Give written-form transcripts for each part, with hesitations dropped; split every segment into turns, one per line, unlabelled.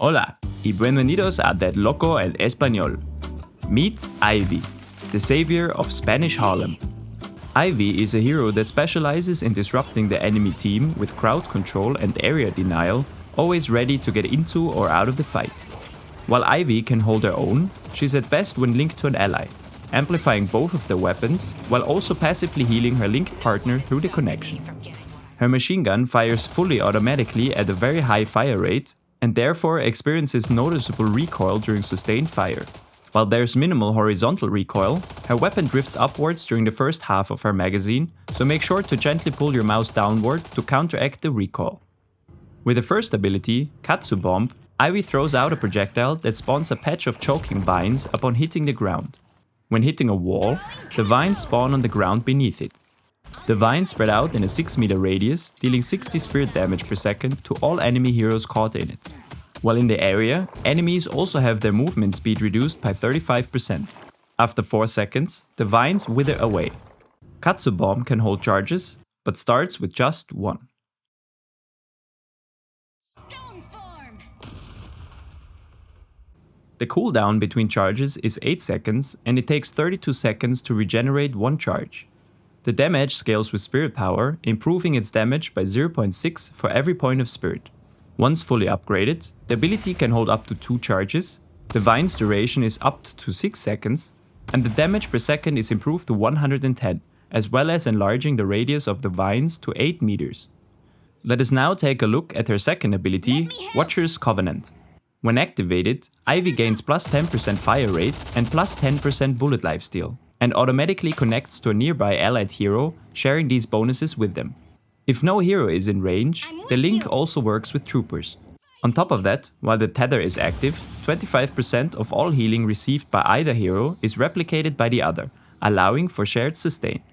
Hola y bienvenidos a DedLocko en español. Meet Ivy, the savior of Spanish Harlem. Ivy is a hero that specializes in disrupting the enemy team with crowd control and area denial, always ready to get into or out of the fight. While Ivy can hold her own, she's at best when linked to an ally, amplifying both of their weapons while also passively healing her linked partner through the connection. Her machine gun fires fully automatically at a very high fire rate and therefore experiences noticeable recoil during sustained fire. While there's minimal horizontal recoil, her weapon drifts upwards during the first half of her magazine, so make sure to gently pull your mouse downward to counteract the recoil. With the first ability, Kudzu Bomb, Ivy throws out a projectile that spawns a patch of choking vines upon hitting the ground. When hitting a wall, the vines spawn on the ground beneath it. The vines spread out in a 6-meter radius, dealing 60 spirit damage per second to all enemy heroes caught in it. While in the area, enemies also have their movement speed reduced by 35%. After 4 seconds, the vines wither away. Kudzu Bomb can hold charges, but starts with just one.
Stoneform.
The cooldown between charges is 8 seconds and it takes 32 seconds to regenerate one charge. The damage scales with spirit power, improving its damage by 0.6 for every point of spirit. Once fully upgraded, the ability can hold up to 2 charges, the vine's duration is up to 6 seconds, and the damage per second is improved to 110, as well as enlarging the radius of the vines to 8 meters. Let us now take a look at her second ability, Watcher's Covenant. When activated, Ivy gains plus 10% fire rate and plus 10% bullet lifesteal, and automatically connects to a nearby allied hero, sharing these bonuses with them. If no hero is in range, the link also works with troopers. On top of that, while the tether is active, 25% of all healing received by either hero is replicated by the other, allowing for shared sustain.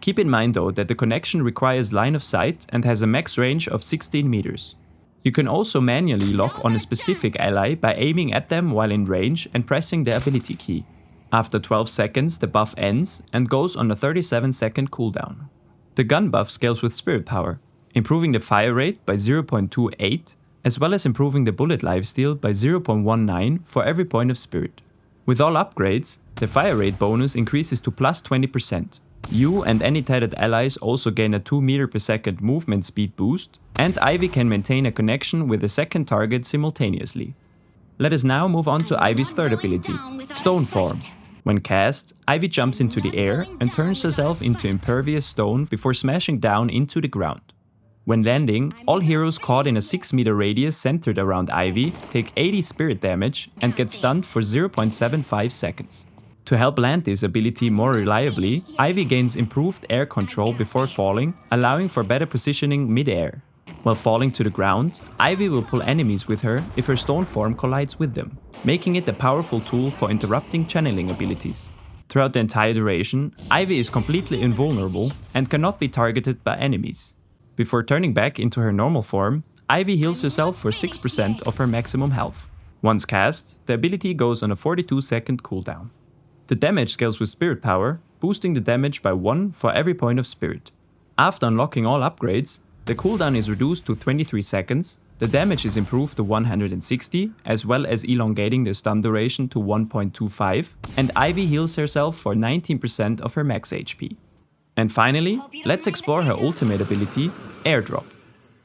Keep in mind though that the connection requires line of sight and has a max range of 16 meters. You can also manually lock on a specific ally by aiming at them while in range and pressing the ability key. After 12 seconds, the buff ends and goes on a 37-second cooldown. The gun buff scales with spirit power, improving the fire rate by 0.28, as well as improving the bullet lifesteal by 0.19 for every point of spirit. With all upgrades, the fire rate bonus increases to plus 20%. You and any tethered allies also gain a 2 meter per second movement speed boost, and Ivy can maintain a connection with a second target simultaneously. Let us now move on to Ivy's third ability, Stoneform. When cast, Ivy jumps into the air and turns herself into impervious stone before smashing down into the ground. When landing, all heroes caught in a 6-meter radius centered around Ivy take 80 spirit damage and get stunned for 0.75 seconds. To help land this ability more reliably, Ivy gains improved air control before falling, allowing for better positioning mid-air. While falling to the ground, Ivy will pull enemies with her if her Stoneform collides with them, making it a powerful tool for interrupting channeling abilities. Throughout the entire duration, Ivy is completely invulnerable and cannot be targeted by enemies. Before turning back into her normal form, Ivy heals herself for 6% of her maximum health. Once cast, the ability goes on a 42-second cooldown. The damage scales with spirit power, boosting the damage by 1 for every point of spirit. After unlocking all upgrades, the cooldown is reduced to 23 seconds, the damage is improved to 160, as well as elongating the stun duration to 1.25, and Ivy heals herself for 19% of her max HP. And finally, let's explore her ultimate ability, Airdrop.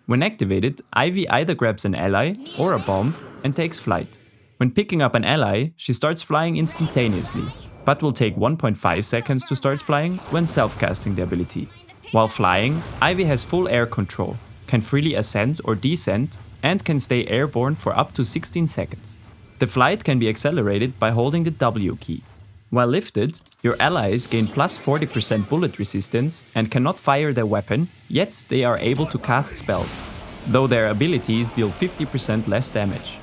When activated, Ivy either grabs an ally or a bomb and takes flight. When picking up an ally, she starts flying instantaneously, but will take 1.5 seconds to start flying when self-casting the ability. While flying, Ivy has full air control, can freely ascend or descend, and can stay airborne for up to 16 seconds. The flight can be accelerated by holding the W key. While lifted, your allies gain plus 40% bullet resistance and cannot fire their weapon, yet they are able to cast spells, though their abilities deal 50% less damage.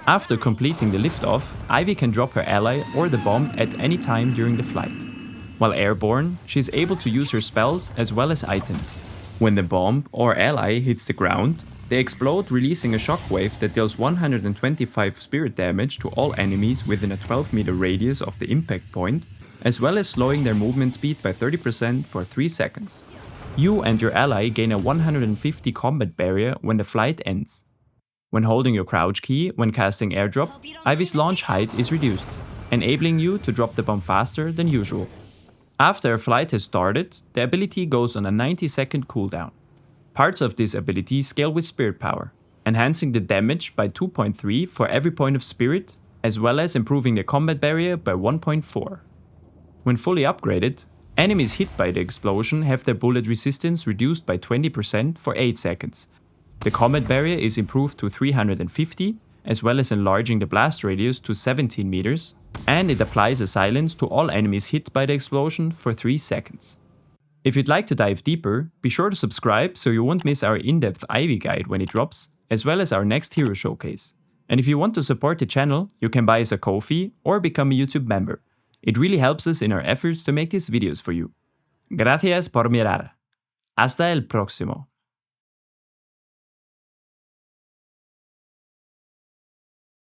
After completing the liftoff, Ivy can drop her ally or the bomb at any time during the flight. While airborne, she is able to use her spells as well as items. When the bomb or ally hits the ground, they explode, releasing a shockwave that deals 125 spirit damage to all enemies within a 12-meter radius of the impact point, as well as slowing their movement speed by 30% for 3 seconds. You and your ally gain a 150 combat barrier when the flight ends. When holding your crouch key when casting Airdrop, Ivy's launch height is reduced, enabling you to drop the bomb faster than usual. After a flight has started, the ability goes on a 90-second cooldown. Parts of this ability scale with spirit power, enhancing the damage by 2.3 for every point of spirit, as well as improving the combat barrier by 1.4. When fully upgraded, enemies hit by the explosion have their bullet resistance reduced by 20% for 8 seconds. The combat barrier is improved to 350, as well as enlarging the blast radius to 17 meters, and it applies a silence to all enemies hit by the explosion for 3 seconds. If you'd like to dive deeper, be sure to subscribe so you won't miss our in-depth Ivy guide when it drops, as well as our next hero showcase. And if you want to support the channel, you can buy us a Ko-fi or become a YouTube member. It really helps us in our efforts to make these videos for you. Gracias por mirar. Hasta el próximo.